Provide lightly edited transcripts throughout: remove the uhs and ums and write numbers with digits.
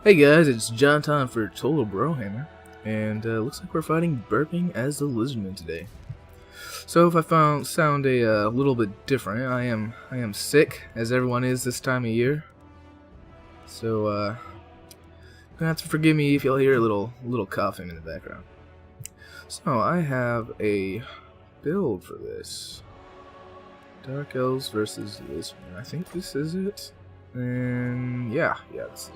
Hey guys, it's JonTaun for Total Brohammer, and looks like we're fighting burping as the Lizardmen today. So if I sound a little bit different, I am sick, as everyone is this time of year. So gonna have to forgive me if y'all hear a little coughing in the background. So I have a build for this: Dark Elves versus Lizardmen. I think this is it, and yeah, this is it.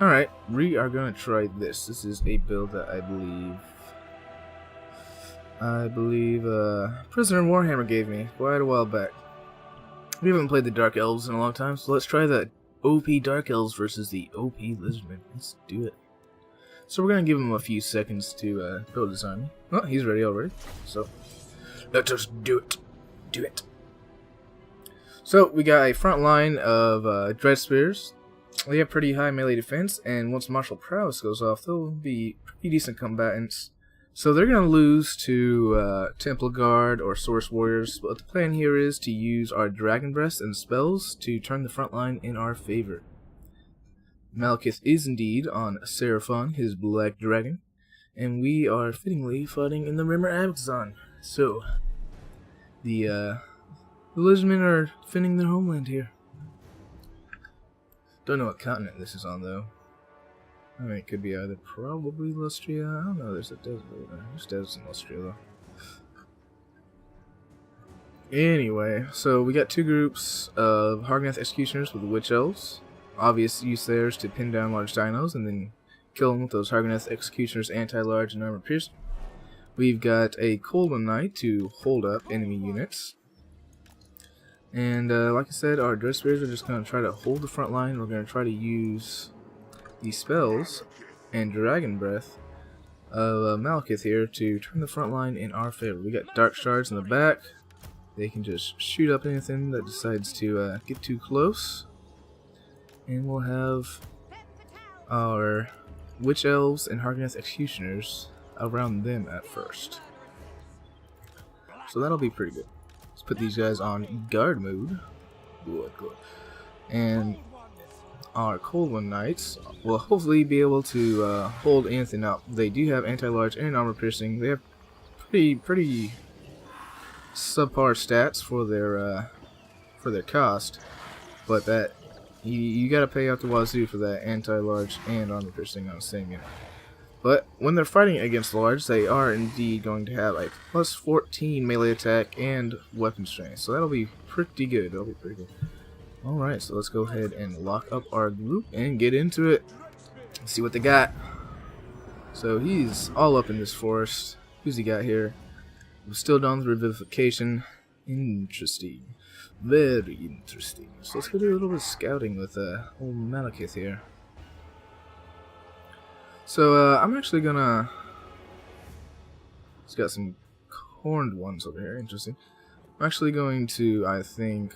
Alright, we are going to try this. This is a build that I believe Prisoner Warhammer gave me quite a while back. We haven't played the Dark Elves in a long time, so let's try the OP Dark Elves versus the OP Lizardmen. Let's do it. So we're going to give him a few seconds to build his army. Oh, he's ready already. So, let us do it. Do it. So, we got a front line of Dread Spears. They have pretty high melee defense, and once martial prowess goes off, they'll be pretty decent combatants. So they're going to lose to Temple Guard or Source Warriors, but the plan here is to use our Dragon Breath and spells to turn the front line in our favor. Malekith is indeed on Seraphon, his black dragon, and we are fittingly fighting in the Rimmer Amazon. So, the Lizardmen are defending their homeland here. Don't know what continent this is on, though. I mean, it could be either probably Lustria. I don't know. There's a desert over there. There's deserts in Lustria, though. Anyway, so we got two groups of Hargnath Executioners with the Witch Elves. Obvious use there is to pin down large dinos and then kill them with those Hargnath Executioners anti-large and armor piercing. We've got a Cold One Knight to hold up enemy units. And like I said, our Dread Spears are just going to try to hold the front line. We're going to try to use the spells and Dragon Breath of Malekith here to turn the front line in our favor. We got Dark Shards in the back. They can just shoot up anything that decides to get too close. And we'll have our Witch Elves and Hargnath Executioners around them at first. So that'll be pretty good. Let's put these guys on guard mode. Good. And our Cold One Knights will hopefully be able to hold anything up. They do have anti-large and armor piercing. They have pretty subpar stats for their cost, but that you gotta pay out the wazoo for that anti-large and armor piercing on the same unit. But when they're fighting against large, they are indeed going to have a plus 14 melee attack and weapon strength. So that'll be pretty good. Alright, so let's go ahead and lock up our group and get into it. Let's see what they got. So he's all up in this forest. Who's he got here? We're still done with revivification. Interesting. Very interesting. So let's go do a little bit of scouting with old Malekith here. So, I'm actually gonna... It's got some horned ones over here, interesting. I'm actually going to, I think...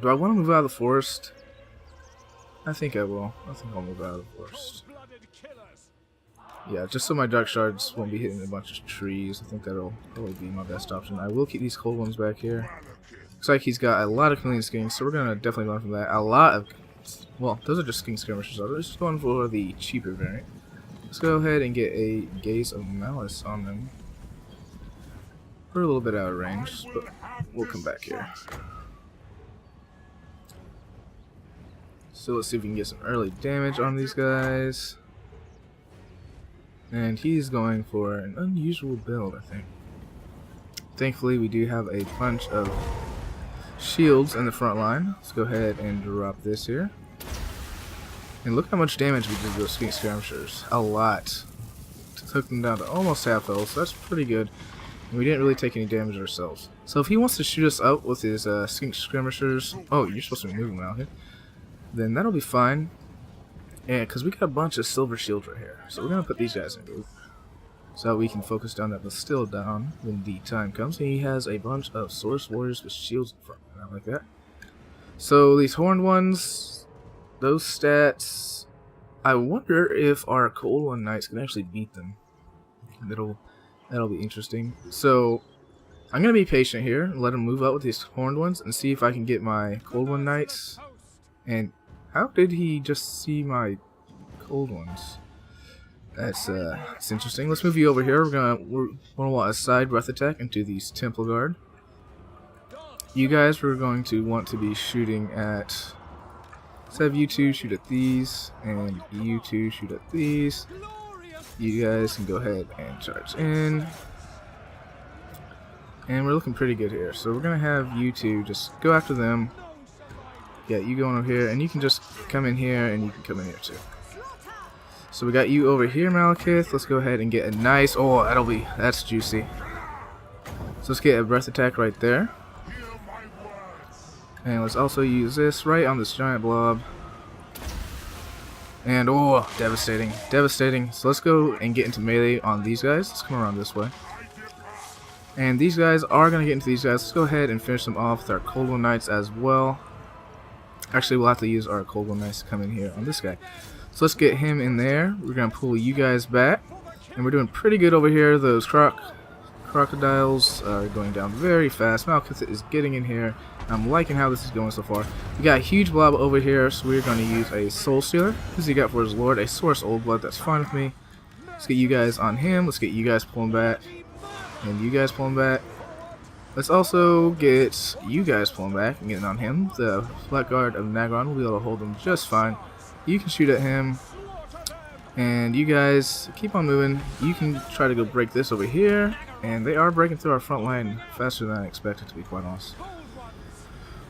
Do I want to move out of the forest? I think I will. I think I'll move out of the forest. Yeah, just so my Dark Shards won't be hitting a bunch of trees. I think that'll probably be my best option. I will keep these cold ones back here. Looks like he's got a lot of chameleon skins, so we're gonna definitely run from that. A lot of... Well, those are just skin skirmishers. I'm just going for the cheaper variant. Let's go ahead and get a Gaze of Malice on them. We're a little bit out of range, but we'll come back here. So let's see if we can get some early damage on these guys. And he's going for an unusual build, I think. Thankfully, we do have a bunch of shields in the front line. Let's go ahead and drop this here. And look how much damage we did to those skink skirmishers. A lot. Took them down to almost half health, so that's pretty good. And we didn't really take any damage ourselves. So if he wants to shoot us out with his skink skirmishers... Oh, you're supposed to be moving out here. Then that'll be fine. And because we got a bunch of silver shields right here. So we're going to put these guys in group. So we can focus down that still down when the time comes. And he has a bunch of Source Warriors with shields in front. I like that. So these horned ones... Those stats, I wonder if our Cold One Knights can actually beat them. That'll be interesting. So, I'm going to be patient here and let them move out with these horned ones and see if I can get my Cold One Knights. And how did he just see my cold ones. That's interesting. Let's move you over here. We're gonna want a side breath attack into these Temple Guard. You guys were going to want to be shooting at. Let's have you two shoot at these, and you two shoot at these. You guys can go ahead and charge in. And we're looking pretty good here. So we're going to have you two just go after them. Yeah, you going over here, and you can just come in here, and you can come in here too. So we got you over here, Malekith. Let's go ahead and get a nice... Oh, that's juicy. So let's get a breath attack right there. And let's also use this right on this giant blob. And oh, devastating, devastating. So let's go and get into melee on these guys. Let's come around this way. And these guys are going to get into these guys. Let's go ahead and finish them off with our Cold One Knights as well. Actually, we'll have to use our Cold One Knights to come in here on this guy. So let's get him in there. We're going to pull you guys back. And we're doing pretty good over here. Those crocodiles are going down very fast. Malekith is getting in here. I'm liking how this is going so far. We got a huge blob over here, so we're going to use a Soul Stealer. What does he got for his Lord? A Source Old Blood. That's fine with me. Let's get you guys on him. Let's get you guys pulling back. And you guys pulling back. Let's also get you guys pulling back and getting on him. The Blackguard of Nagron will be able to hold him just fine. You can shoot at him. And you guys keep on moving. You can try to go break this over here. And they are breaking through our front line faster than I expected, to be quite honest.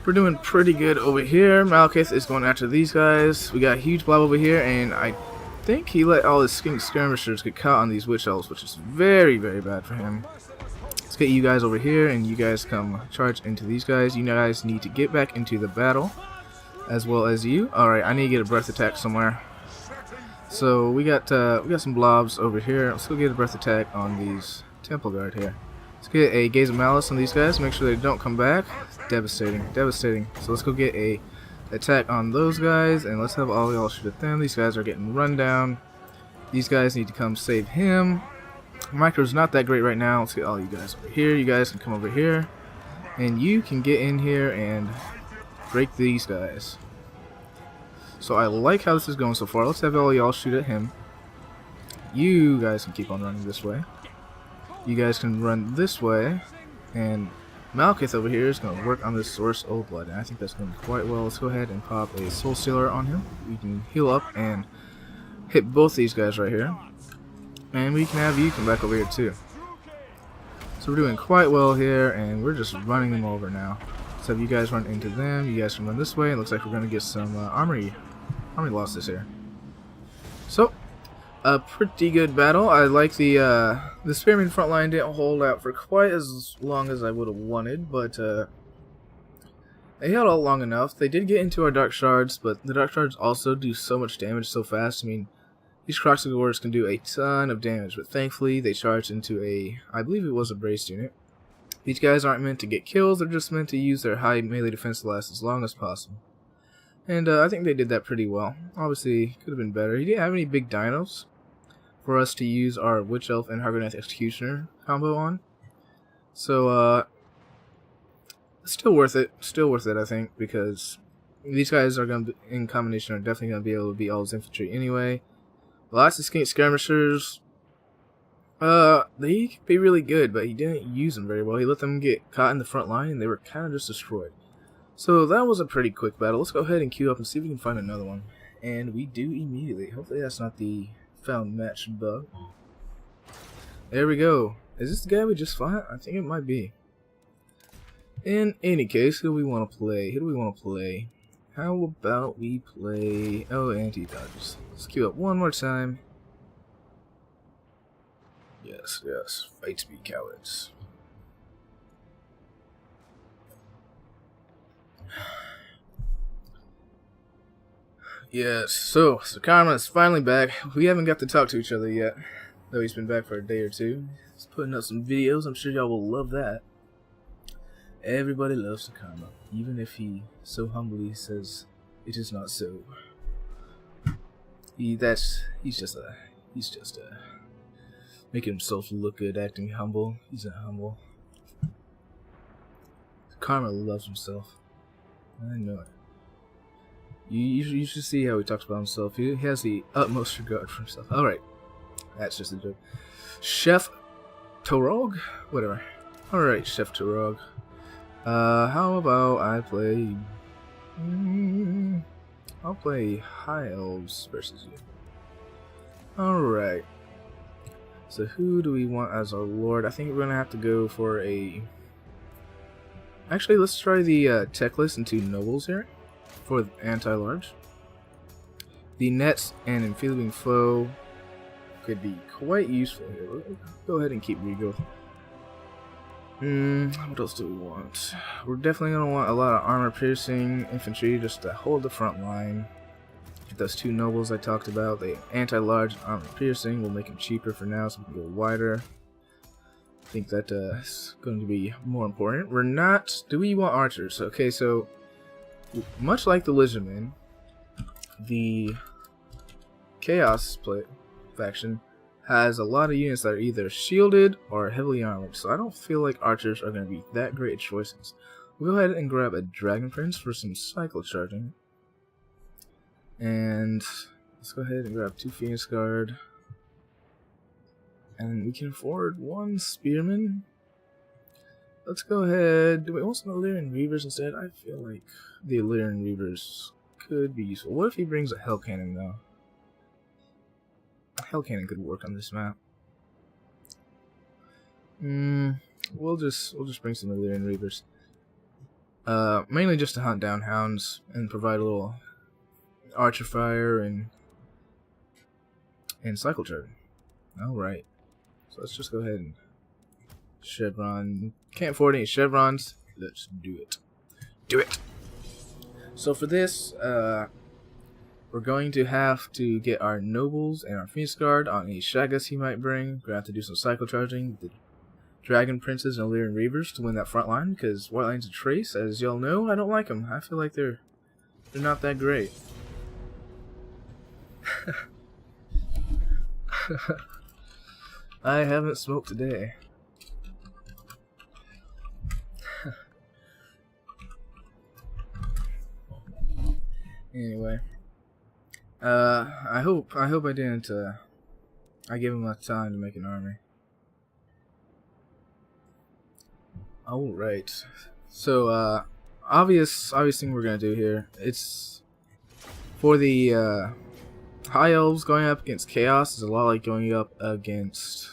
We're doing pretty good over here. Malekith is going after these guys. We got a huge blob over here, and I think he let all his skirmishers get caught on these Witch Elves, which is very, very bad for him. Let's get you guys over here, and you guys come charge into these guys. You guys need to get back into the battle, as well as you. Alright, I need to get a breath attack somewhere. So we got some blobs over here. Let's go get a breath attack on these Temple Guard here. Let's get a Gaze of Malice on these guys. Make sure they don't come back. Devastating, devastating. So let's go get a attack on those guys, and let's have all y'all shoot at them. These guys are getting run down. These guys need to come save him. Micro's not that great right now. Let's get all you guys over here. You guys can come over here, and you can get in here and break these guys. So I like how this is going so far. Let's have all y'all shoot at him. You guys can keep on running this way. You guys can run this way, and Malekith over here is going to work on this Source Old Blood, and I think that's going to be quite well. Let's go ahead and pop a Soul Stealer on him. We can heal up and hit both these guys right here. And we can have you come back over here too. So we're doing quite well here, and we're just running them over now. Let's have you guys run into them. You guys can run this way. It looks like we're going to get some armory losses here. So, a pretty good battle. I like the Spearman front line didn't hold out for quite as long as I would have wanted, but they held out long enough. They did get into our Dark Shards, but the Dark Shards also do so much damage so fast. I mean, these Croxagores can do a ton of damage, but thankfully they charged into I believe it was a braced unit. These guys aren't meant to get kills, they're just meant to use their high melee defense to last as long as possible. And I think they did that pretty well. Obviously, could have been better. He didn't have any big dinos for us to use our Witch Elf and Hargonath Executioner combo on. So, still worth it. Still worth it, I think, because these guys are going to, in combination, are definitely going to be able to beat all his infantry anyway. Lots of skirmishers. They could be really good, but he didn't use them very well. He let them get caught in the front line, and they were kind of just destroyed. So that was a pretty quick battle. Let's go ahead and queue up and see if we can find another one. And we do immediately. Hopefully that's not the found match bug. There we go. Is this the guy we just fought? I think it might be. In any case, who do we want to play? Who do we want to play? How about we play... Oh, anti-dodges. Let's queue up one more time. Yes, yes. Fight to be cowards. Yes, so Karma is finally back. We haven't got to talk to each other yet, though he's been back for a day or two. He's putting up some videos. I'm sure y'all will love that. Everybody loves Karma, even if he so humbly says it is not so. He's just making himself look good, acting humble. He's not humble. Karma loves himself. I know it. You should see how he talks about himself. He has the utmost regard for himself. Alright. That's just a joke. Chef Torog? Whatever. Alright, Chef Torog. How about I play... I'll play High Elves versus you. Alright. So who do we want as our lord? I think we're going to have to go for a... Actually, let's try the tech list and 2 nobles here for anti-large. The nets and enfeebling foe could be quite useful here. We'll go ahead and keep regrowth. What else do we want? We're definitely going to want a lot of armor-piercing infantry just to hold the front line. Get those 2 nobles I talked about. The anti-large armor-piercing will make them cheaper for now so we can go wider. I think that is going to be more important. We're not... Do we want archers? Okay, so much like the Lizardmen, the Chaos faction has a lot of units that are either shielded or heavily armored, so I don't feel like archers are going to be that great choices. We'll go ahead and grab a Dragon Prince for some cycle charging. And let's go ahead and grab 2 Phoenix Guard. And we can afford 1 Spearman. Let's go ahead. Do we want some Illyrian Reavers instead? I feel like the Illyrian Reavers could be useful. What if he brings a Hell Cannon though? A Hell Cannon could work on this map. We'll just bring some Illyrian Reavers. Mainly just to hunt down hounds and provide a little archer fire and cycle charging. Alright. So let's just go ahead and chevron. Can't afford any chevrons. Let's do it. Do it! So for this, we're going to have to get our nobles and our Phoenix Guard on any Shagas he might bring. We're going to have to do some cycle charging with the Dragon Princes and Illyrian Reavers to win that front line, because White Line's a Trace, as y'all know, I don't like them. I feel like they're not that great. I haven't smoked today. Anyway, I hope I didn't. I gave him enough time to make an army. All right. So, obvious thing we're gonna do here. It's for the High Elves going up against Chaos is a lot like going up against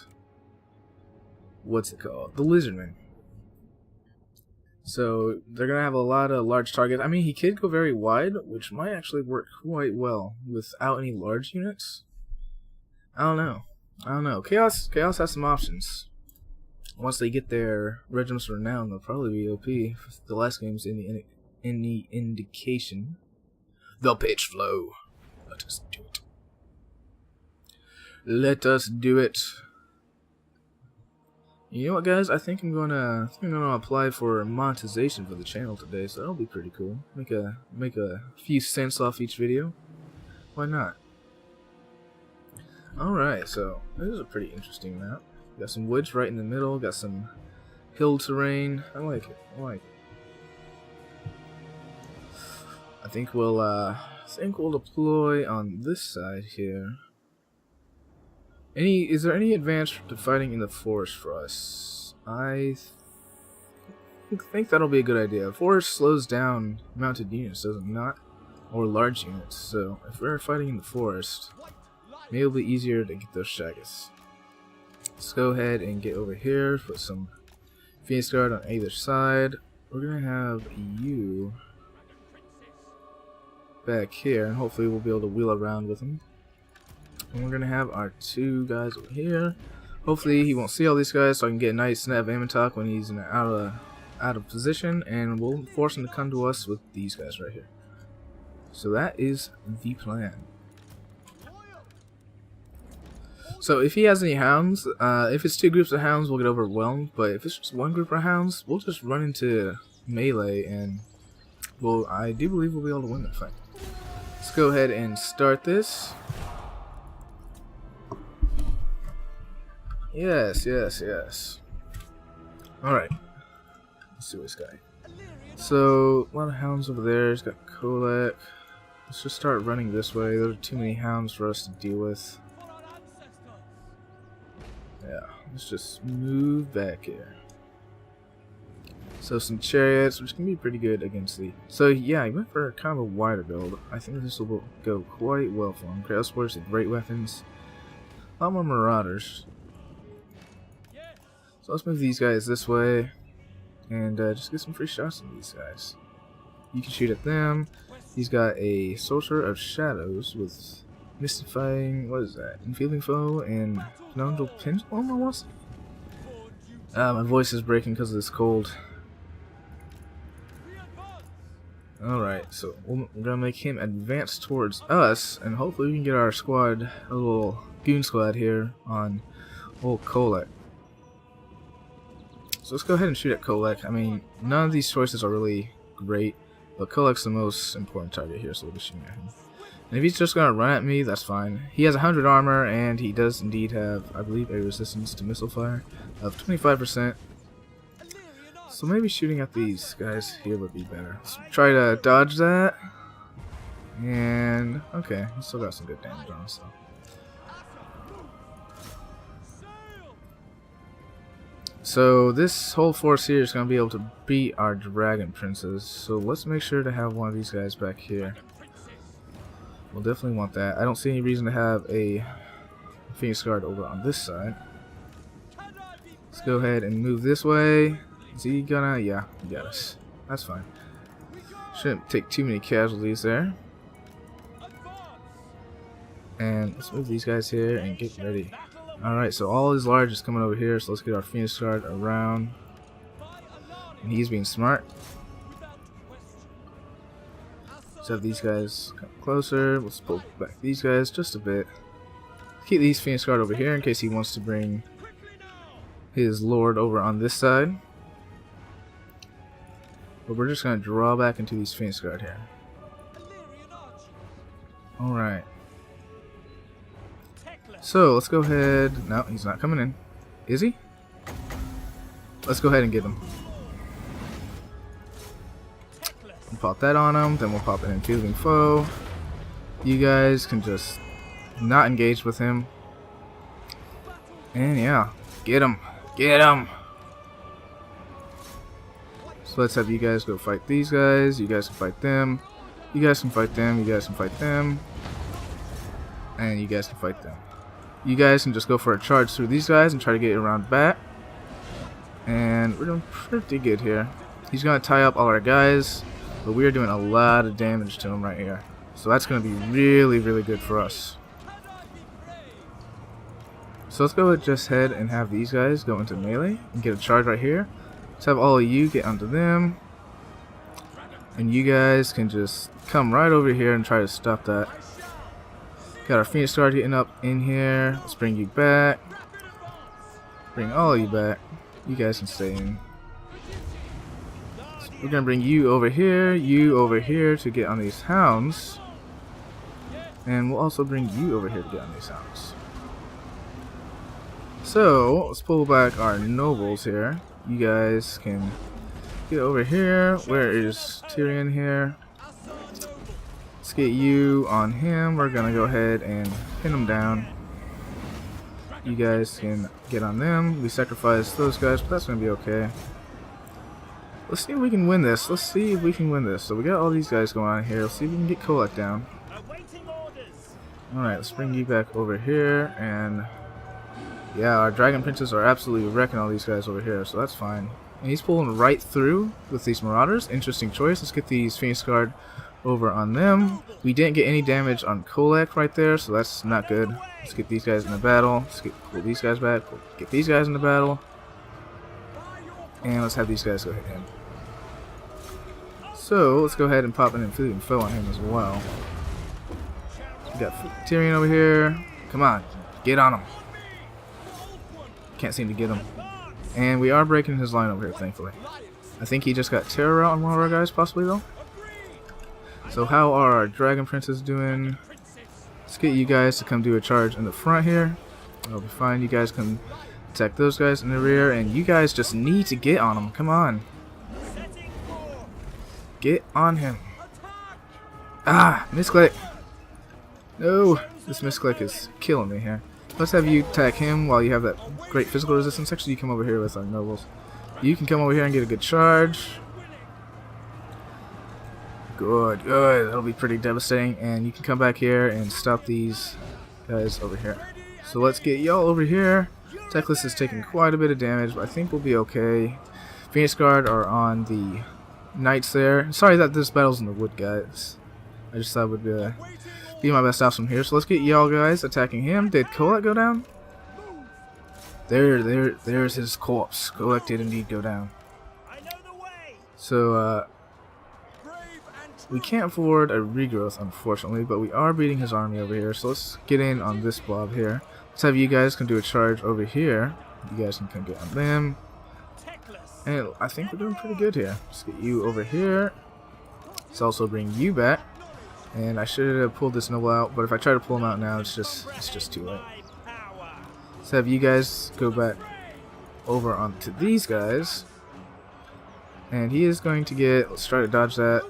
what's it called? The Lizardmen. So they're gonna have a lot of large targets. I mean, he could go very wide, which might actually work quite well without any large units. I don't know. Chaos has some options. Once they get their regiments renowned, they'll probably be OP. If the last game's any indication. The pitch flow. Let us do it. Let us do it. You know what, guys? I think I'm gonna apply for monetization for the channel today, so that'll be pretty cool. Make a few cents off each video. Why not? All right, so this is a pretty interesting map. Got some woods right in the middle. Got some hill terrain. I like it. I think we'll deploy on this side here. Is there any advantage to fighting in the forest for us? I think that'll be a good idea. Forest slows down mounted units, does it not? Or large units. So if we're fighting in the forest, maybe it'll be easier to get those Shagas. Let's go ahead and get over here. Put some Phoenix Guard on either side. We're gonna have you back here, and hopefully we'll be able to wheel around with him. And we're gonna have our 2 guys over here. Hopefully he won't see all these guys, so I can get a nice snap aim attack when he's in out of position, and we'll force him to come to us with these guys right here. So that is the plan. So if he has any hounds, if it's 2 groups of hounds, we'll get overwhelmed. But if it's just 1 group of hounds, we'll just run into melee, and I do believe we'll be able to win that fight. Let's go ahead and start this. Yes. Alright. Let's see this guy. So, a lot of hounds over there. He's got Kolek. Let's just start running this way. There are too many hounds for us to deal with. Yeah, let's just move back here. So some chariots, which can be pretty good against the... So yeah, he went for kind of a wider build. I think this will go quite well for him. Kratos Warriors are great weapons. A lot more marauders. So let's move these guys this way. And just get some free shots on these guys. You can shoot at them. He's got a Sorcerer of Shadows with Mystifying, what is that? Enfeeling Foe and Phenomenal Pendulum, I want to say? My voice is breaking because of this cold. Alright, so we're gonna make him advance towards us, and hopefully we can get our squad, a little goon squad here on old Kolek. So let's go ahead and shoot at Kolek. I mean, none of these choices are really great, but Kolek's the most important target here, so we'll be shooting at him. And if he's just gonna run at me, that's fine. He has 100 armor, and he does indeed have, I believe, a resistance to missile fire of 25%. So maybe shooting at these guys here would be better. Let's try to dodge that. And okay, he still got some good damage on us. So this whole force here is going to be able to beat our dragon princes. So let's make sure to have one of these guys back here. We'll definitely want that. I don't see any reason to have a Phoenix Guard over on this side. Let's go ahead and move this way. Is he gonna? Yeah, he got us. That's fine. Shouldn't take too many casualties there. And let's move these guys here and get ready. Alright, so all his large is coming over here, so let's get our Phoenix Guard around. And he's being smart. Let's have these guys come closer. Let's pull back these guys just a bit. Keep these Phoenix Guard over here in case he wants to bring his lord over on this side. But we're just going to draw back into these Phoenix Guard here. Alright. So, let's go ahead... No, he's not coming in. Is he? Let's go ahead and get him. We'll pop that on him, then we'll pop an Enfeeling Foe. You guys can just not engage with him. And yeah, get him! Get him! So let's have you guys go fight these guys. You guys can fight them. You guys can fight them. You guys can fight them. And you guys can fight them. You guys can just go for a charge through these guys and try to get around back. And we're doing pretty good here. He's going to tie up all our guys, but we are doing a lot of damage to him right here. So that's going to be really, really good for us. So let's go just ahead and have these guys go into melee and get a charge right here. Let's have all of you get onto them. And you guys can just come right over here and try to stop that. Got our Phoenix Guard getting up in here. Let's bring you back. Bring all of you back. You guys can stay in. So we're going to bring you over here to get on these hounds. And we'll also bring you over here to get on these hounds. So, let's pull back our nobles here. You guys can get over here. Where is Tyrion here? Let's get you on him. We're gonna go ahead and pin him down. You guys can get on them. We sacrificed those guys, but that's gonna be okay. Let's see if we can win this. Let's see if we can win this. So we got all these guys going on here. Let's see if we can get Kolek down. Alright, let's bring you back over here. And yeah, our dragon princes are absolutely wrecking all these guys over here, so that's fine. And he's pulling right through with these marauders. Interesting choice. Let's get these Phoenix Guard over on them. We didn't get any damage on Kolek right there, so that's not good. Let's get these guys in the battle. Let's pull these guys back. Get these guys in the battle. And let's have these guys go hit him. So let's go ahead and pop an Enfeeling Foe on him as well. We got Tyrion over here. Come on, get on him. Can't seem to get him. And we are breaking his line over here, thankfully. I think he just got terror out on one of our guys, possibly, though. So how are our dragon princes doing? Let's get you guys to come do a charge in the front here. That'll be fine. You guys can attack those guys in the rear, and you guys just need to get on him. Come on. Get on him. Ah, misclick. No, this misclick is killing me here. Let's have you attack him while you have that great physical resistance. Actually, you come over here with our nobles. You can come over here and get a good charge. Good, good. That'll be pretty devastating. And you can come back here and stop these guys over here. So let's get y'all over here. Techless is taking quite a bit of damage, but I think we'll be okay. Phoenix Guard are on the knights there. Sorry that this battle's in the wood, guys. I just thought it would be my best option here. So let's get y'all guys attacking him. Did Kolek go down? There's his corpse. Kolek did indeed go down. So, we can't afford a regrowth, unfortunately, but we are beating his army over here. So let's get in on this blob here. Let's have you guys can do a charge over here. You guys can come get on them. And I think we're doing pretty good here. Let's get you over here. Let's also bring you back. And I should have pulled this noble out, but if I try to pull him out now, it's just too late. Let's have you guys go back over onto these guys. And he is going to get, let's try to dodge that.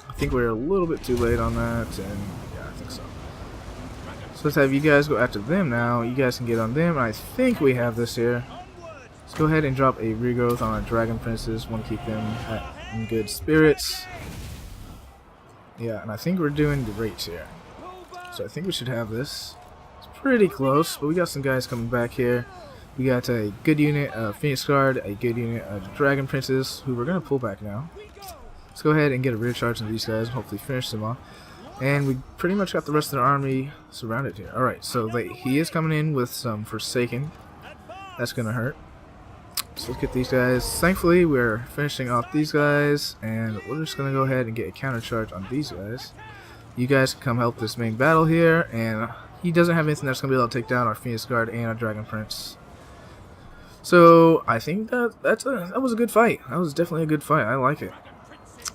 I think we're a little bit too late on that, and yeah, I think so. So let's have you guys go after them now. You guys can get on them, and I think we have this here. Let's go ahead and drop a regrowth on our dragon princes. Want to keep them in good spirits. Yeah, and I think we're doing great here. So I think we should have this. It's pretty close, but we got some guys coming back here. We got a good unit of Phoenix Guard, a good unit of dragon princes, who we're going to pull back now. Let's go ahead and get a rear charge on these guys and hopefully finish them off. And we pretty much got the rest of their army surrounded here. Alright, so he is coming in with some Forsaken. That's going to hurt. So let's get these guys. Thankfully, we're finishing off these guys. And we're just going to go ahead and get a counter charge on these guys. You guys can come help this main battle here. And he doesn't have anything that's going to be able to take down our Phoenix Guard and our Dragon Prince. So I think that was a good fight. That was definitely a good fight. I like it.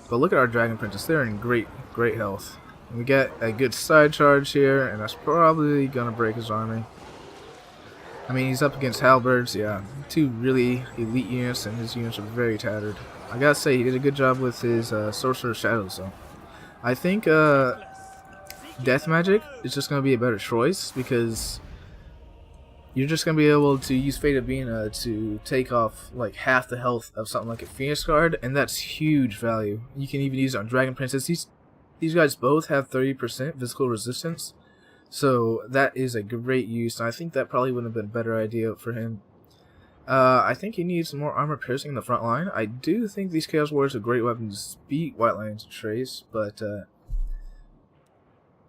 But look at our Dragon Princess. They're in great health. And we got a good side charge here, and that's probably gonna break his army. I mean, he's up against halberds, yeah. Two really elite units, and his units are very tattered. I gotta say, he did a good job with his Sorcerer Shadows, though. I think Death Magic is just gonna be a better choice, because you're just going to be able to use Fate of Bina to take off like half the health of something like a Phoenix Guard, and that's huge value. You can even use it on Dragon Princess. These guys both have 30% physical resistance, so that is a great use. And I think that probably would have been a better idea for him. I think he needs some more armor piercing in the front line. I do think these Chaos Warriors are great weapons to beat White Lions and Trace, but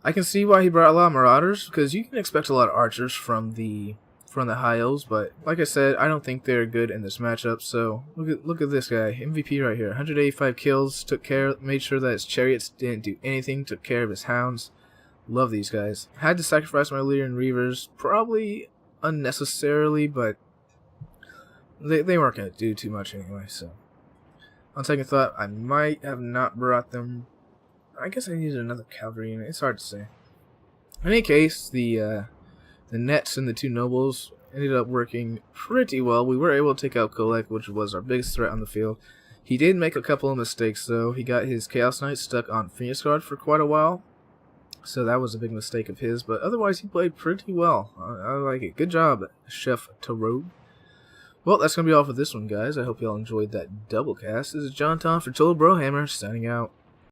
I can see why he brought a lot of Marauders, because you can expect a lot of archers from the High Elves, but like I said, I don't think they're good in this matchup. So look at this guy, MVP right here, 185 kills, made sure that his chariots didn't do anything, took care of his hounds. Love these guys. Had to sacrifice my Lyrian Reavers, probably unnecessarily, but they weren't going to do too much anyway. So on second thought, I might have not brought them. I guess I needed another cavalry unit. It's hard to say. In any case, the nets and the two nobles ended up working pretty well. We were able to take out Kolek, which was our biggest threat on the field. He did make a couple of mistakes, though. He got his Chaos Knight stuck on Phoenix Guard for quite a while, so that was a big mistake of his, but otherwise he played pretty well. I like it. Good job, Chef Tarot. Well, that's going to be all for this one, guys. I hope y'all enjoyed that double cast. This is JonTaun for Total Brohammer, signing out.